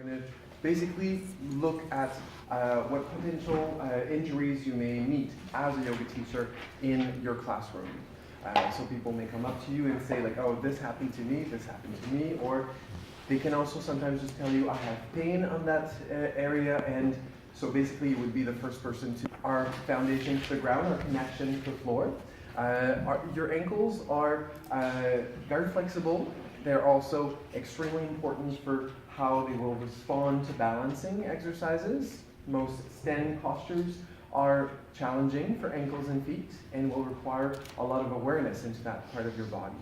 going to basically look at what potential injuries you may meet as a yoga teacher in your classroom. So people may come up to you and say like, oh, this happened to me, or they can also sometimes just tell you, I have pain on that area, and so basically you would be the first person to our foundation to the ground, our connection to the floor. Your ankles are very flexible. They're also extremely important for how they will respond to balancing exercises. Most standing postures are challenging for ankles and feet and will require a lot of awareness into that part of your body.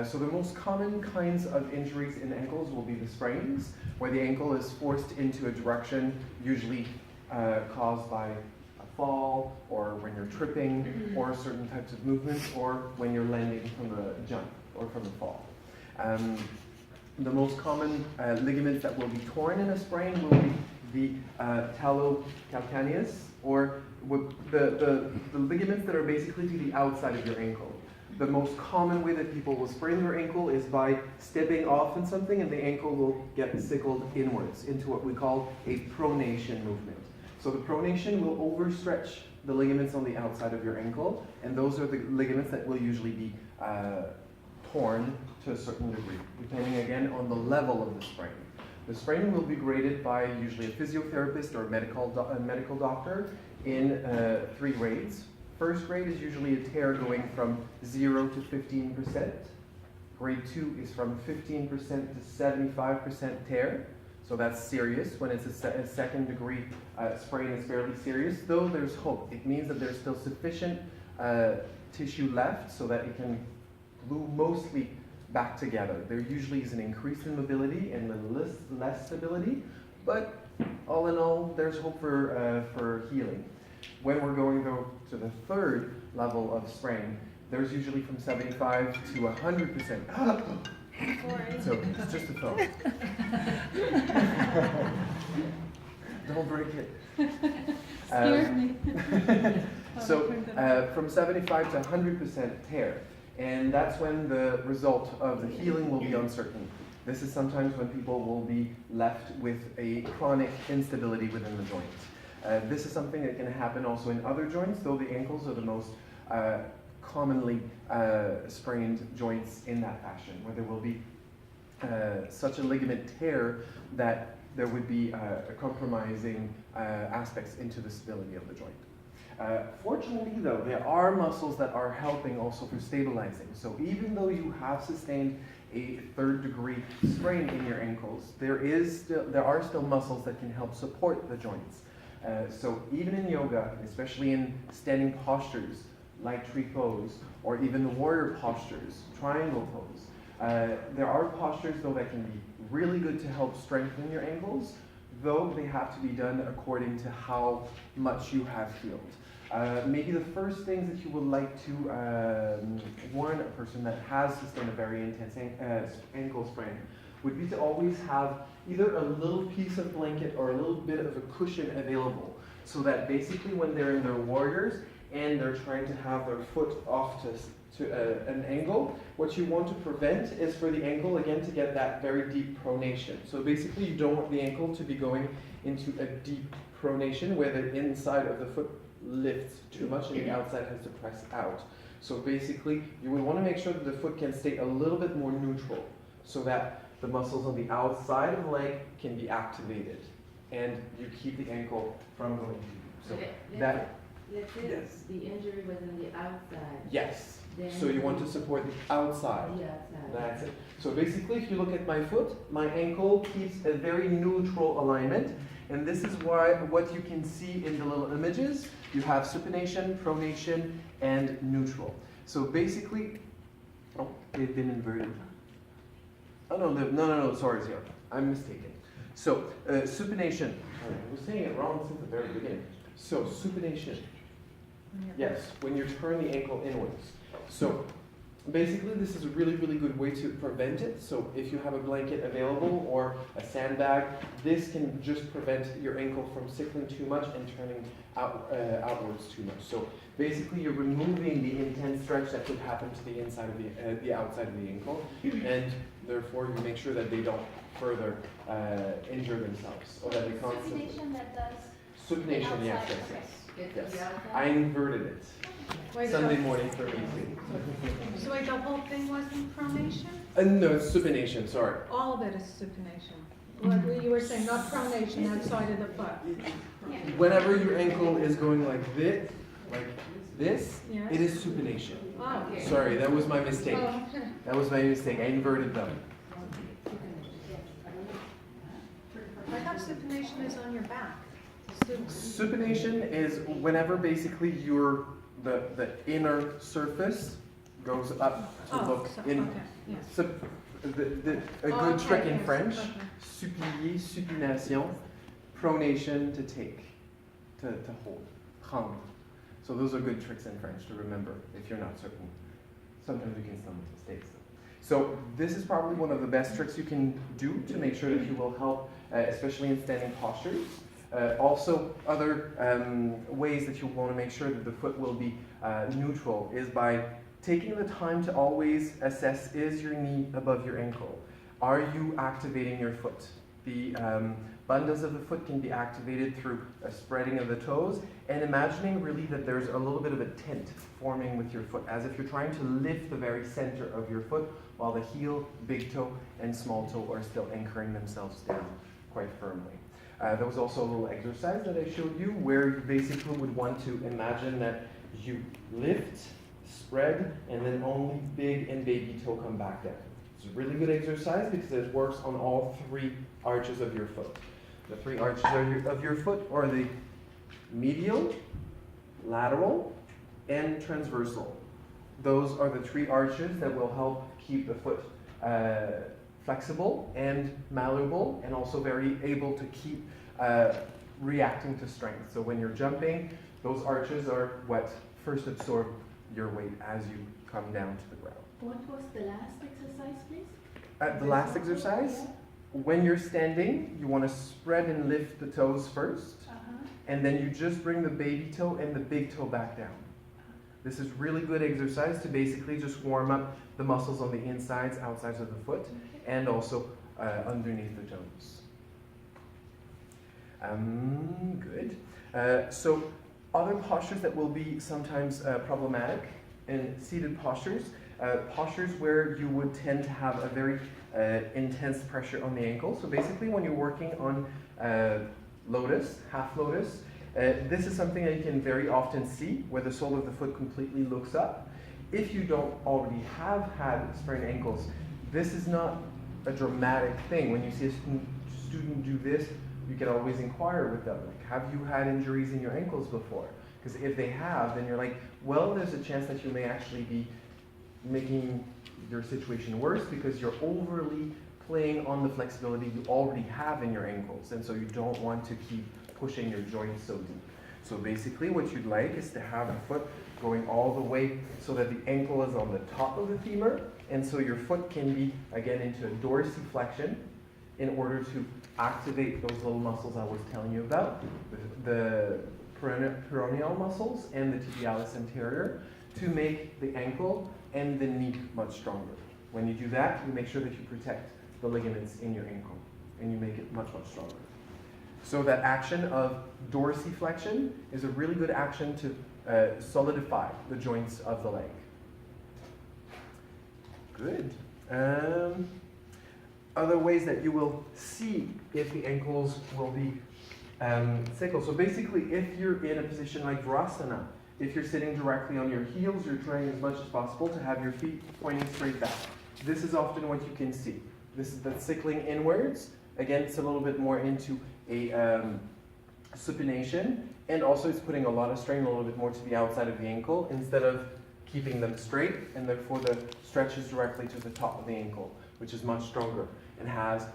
So the most common kinds of injuries in ankles will be the sprains, where the ankle is forced into a direction, usually caused by a fall, or when you're tripping, or certain types of movements, or when you're landing from a jump or from a fall. The most common ligaments that will be torn in a sprain will be the talocalcaneus, or the ligaments that are basically to the outside of your ankle. The most common way that people will sprain their ankle is by stepping off in something, and the ankle will get sickled inwards into what we call a pronation movement. So the pronation will overstretch the ligaments on the outside of your ankle, and those are the ligaments that will usually be torn to a certain degree, depending again on the level of the sprain. The sprain will be graded by usually a physiotherapist or a medical doctor in 3 grades. First grade is usually a tear going from 0 to 15%. Grade 2 is from 15% to 75% tear. So that's serious. When it's a second degree sprain, it's fairly serious, though there's hope. It means that there's still sufficient tissue left so that it can glue mostly back together. There usually is an increase in mobility and less stability, but all in all, there's hope for healing. When we're going though to the third level of sprain, there's usually from 75 to 100%. So it's just a phone. Don't break it. Scared me. So from 75 to 100% tear. And that's when the result of the healing will be uncertain. This is sometimes when people will be left with a chronic instability within the joint. This is something that can happen also in other joints, though the ankles are the most commonly sprained joints in that fashion, where there will be such a ligament tear that there would be compromising aspects into the stability of the joint. Fortunately though, there are muscles that are helping also for stabilizing. So even though you have sustained a 3rd degree sprain in your ankles, there are still muscles that can help support the joints. So even in yoga, especially in standing postures, like tree pose, or even the warrior postures, triangle pose, there are postures though that can be really good to help strengthen your ankles, though they have to be done according to how much you have healed. Maybe the first things that you would like to warn a person that has sustained a very intense ankle sprain would be to always have either a little piece of blanket or a little bit of a cushion available, so that basically when they're in their warriors and they're trying to have their foot off to an angle, what you want to prevent is for the ankle again to get that very deep pronation. So basically you don't want the ankle to be going into a deep pronation where the inside of the foot lifts too much and the outside has to press out. So basically you would want to make sure that the foot can stay a little bit more neutral, so that the muscles on the outside of the leg can be activated and you keep the ankle from going deep. So let's say yes. The injury was on the outside. Yes. Then So you want to support the outside. The outside. That's it. So basically, if you look at my foot, my ankle keeps a very neutral alignment, and this is why what you can see in the little images, you have supination, pronation, and neutral. So basically, oh, they've been inverted. Oh no, sorry, zero. I'm mistaken. So supination. I was saying it wrong since the very beginning. So supination. Yes, when you turn the ankle inwards. So basically this is a really, really good way to prevent it. So if you have a blanket available or a sandbag, this can just prevent your ankle from sickling too much and turning outwards too much. So basically you're removing the intense stretch that could happen to the inside of the outside of the ankle, and Therefore, you make sure that they don't further injure themselves or that they constantly. Supination that does. Supination, yes, outside, yes, okay. yes. It's the Yes. outside. I inverted it. Wait, Sunday so, morning for me too. so wait, the whole thing wasn't pronation? No, it's supination, sorry. All of it is supination. What you were saying, not pronation outside of the foot. Yeah. Whenever your ankle is going like this, Yes. it is supination. Oh, okay. Sorry, that was my mistake. Oh, okay. That was my mistake. I inverted them. I thought supination is on your back. Supination is whenever basically the inner surface goes up to Oh, look so, in. okay, yes. A Oh, good okay, trick in yes, French, okay. supplier, supination, pronation to take, to hold, prendre. So those are good tricks in French to remember if you're not certain. Sometimes we can stumble mistakes. So this is probably one of the best tricks you can do to make sure that you will help, especially in standing postures. Also, other ways that you want to make sure that the foot will be neutral is by taking the time to always assess, is your knee above your ankle? Are you activating your foot? The bundas of the foot can be activated through a spreading of the toes and imagining really that there's a little bit of a tent forming with your foot, as if you're trying to lift the very center of your foot while the heel, big toe, and small toe are still anchoring themselves down quite firmly. There was also a little exercise that I showed you where you basically would want to imagine that you lift, spread, and then only big and baby toe come back down. It's a really good exercise because it works on all three arches of your foot. The three arches of your foot are the medial, lateral, and transversal. Those are the three arches that will help keep the foot flexible and malleable, and also very able to keep reacting to strength. So when you're jumping, those arches are what first absorb your weight as you come down to the ground. What was the last exercise, please? The last exercise, when you're standing, you want to spread and lift the toes first, and then you just bring the baby toe and the big toe back down. This is really good exercise to basically just warm up the muscles on the insides, outsides of the foot, and also underneath the toes. Good. So other postures that will be sometimes problematic in seated postures, postures where you would tend to have a very intense pressure on the ankle. So basically when you're working on lotus, half lotus, this is something that you can very often see where the sole of the foot completely looks up. If you don't already have had sprained ankles, this is not a dramatic thing. When you see a student do this, you can always inquire with them, like, have you had injuries in your ankles before? Because if they have, then you're like, well, there's a chance that you may actually be making your situation worse because you're overly playing on the flexibility you already have in your ankles, and so you don't want to keep pushing your joints so deep. So basically what you'd like is to have the foot going all the way so that the ankle is on the top of the femur, and so your foot can be, again, into a dorsiflexion in order to activate those little muscles I was telling you about, the peroneal muscles and the tibialis anterior, to make the ankle and the knee much stronger. When you do that, you make sure that you protect the ligaments in your ankle, and you make it much, much stronger. So that action of dorsiflexion is a really good action to solidify the joints of the leg. Good. Other ways that you will see if the ankles will be sickle. So basically, if you're in a position like Vrasana, if you're sitting directly on your heels, you're trying as much as possible to have your feet pointing straight back. This is often what you can see. This is the sickling inwards. Again, it's a little bit more into a supination, and also it's putting a lot of strain a little bit more to the outside of the ankle instead of keeping them straight, and therefore the stretch is directly to the top of the ankle, which is much stronger and has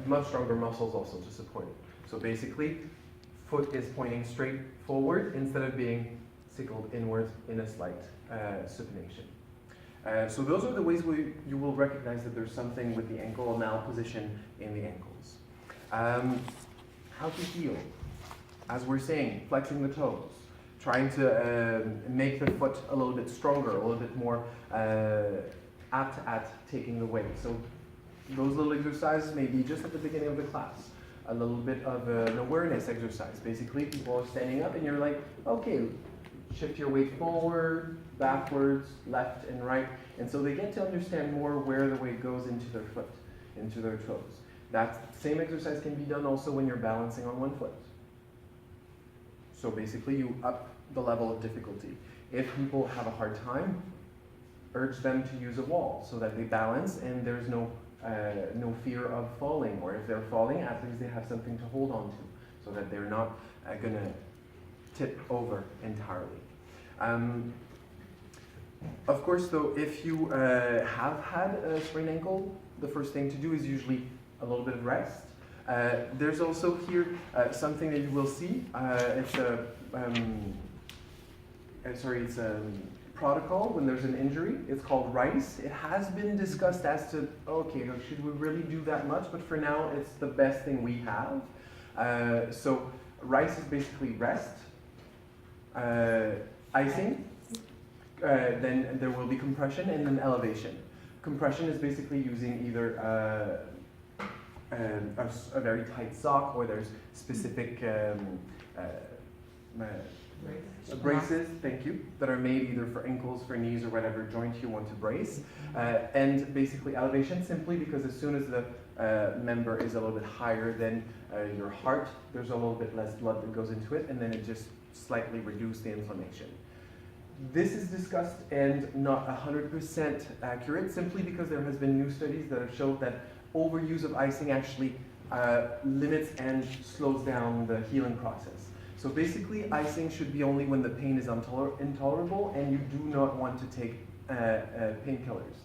much stronger muscles also to support it. So basically, foot is pointing straight forward instead of being sickled inward in a slight supination. So those are the ways where you will recognize that there's something with the ankle or malposition in the ankles. How to heal? As we're saying, flexing the toes, trying to make the foot a little bit stronger, a little bit more apt at taking the weight. So Those little exercises may be just at the beginning of the class. A little bit of an awareness exercise. Basically, people are standing up and you're like, okay, shift your weight forward, backwards, left and right. And so they get to understand more where the weight goes into their foot, into their toes. That same exercise can be done also when you're balancing on one foot. So basically you up the level of difficulty. If people have a hard time, urge them to use a wall so that they balance and there's no fear of falling, or if they're falling, at least they have something to hold on to so that they're not going to tip over entirely. Of course, though, if you have had a sprained ankle, the first thing to do is usually a little bit of rest. There's also here something that you will see. It's a protocol when there's an injury. It's called RICE. It has been discussed as to, okay, should we really do that much? But for now, it's the best thing we have. So RICE is basically rest, icing, then there will be compression and then elevation. Compression is basically using either a very tight sock, or there's specific braces, thank you, that are made either for ankles, for knees, or whatever joint you want to brace. And basically elevation, simply because as soon as the member is a little bit higher than your heart, there's a little bit less blood that goes into it, and then it just slightly reduces the inflammation. This is discussed and not 100% accurate, simply because there has been new studies that have showed that overuse of icing actually limits and slows down the healing process. So basically, icing should be only when the pain is intolerable and you do not want to take painkillers.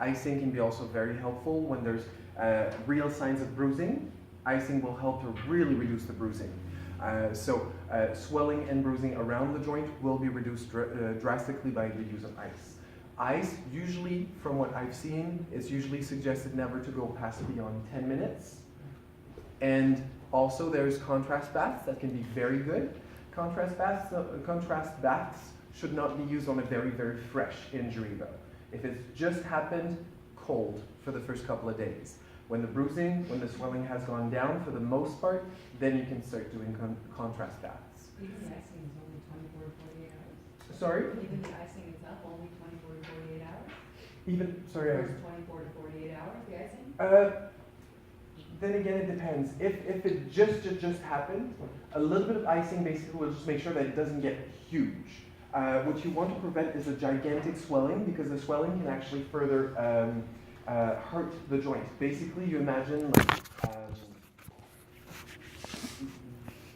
Icing can be also very helpful when there's real signs of bruising. Icing will help to really reduce the bruising. So swelling and bruising around the joint will be reduced drastically by the use of ice. Ice, usually, from what I've seen, it's usually suggested never to go past beyond 10 minutes. And also there's contrast baths that can be very good. Contrast baths should not be used on a very, very fresh injury though. If it's just happened, cold for the first couple of days. When the bruising, when the swelling has gone down for the most part, then you can start doing contrast baths. Even the icing is only 24 to 48 hours. Sorry? Even the icing itself, only 24 to 48 hours? Even, sorry, I was... 24 to 48 hours, the icing? Then again, it depends. If it just happened, a little bit of icing basically will just make sure that it doesn't get huge. What you want to prevent is a gigantic swelling, because the swelling can actually further hurt the joint. Basically, you imagine like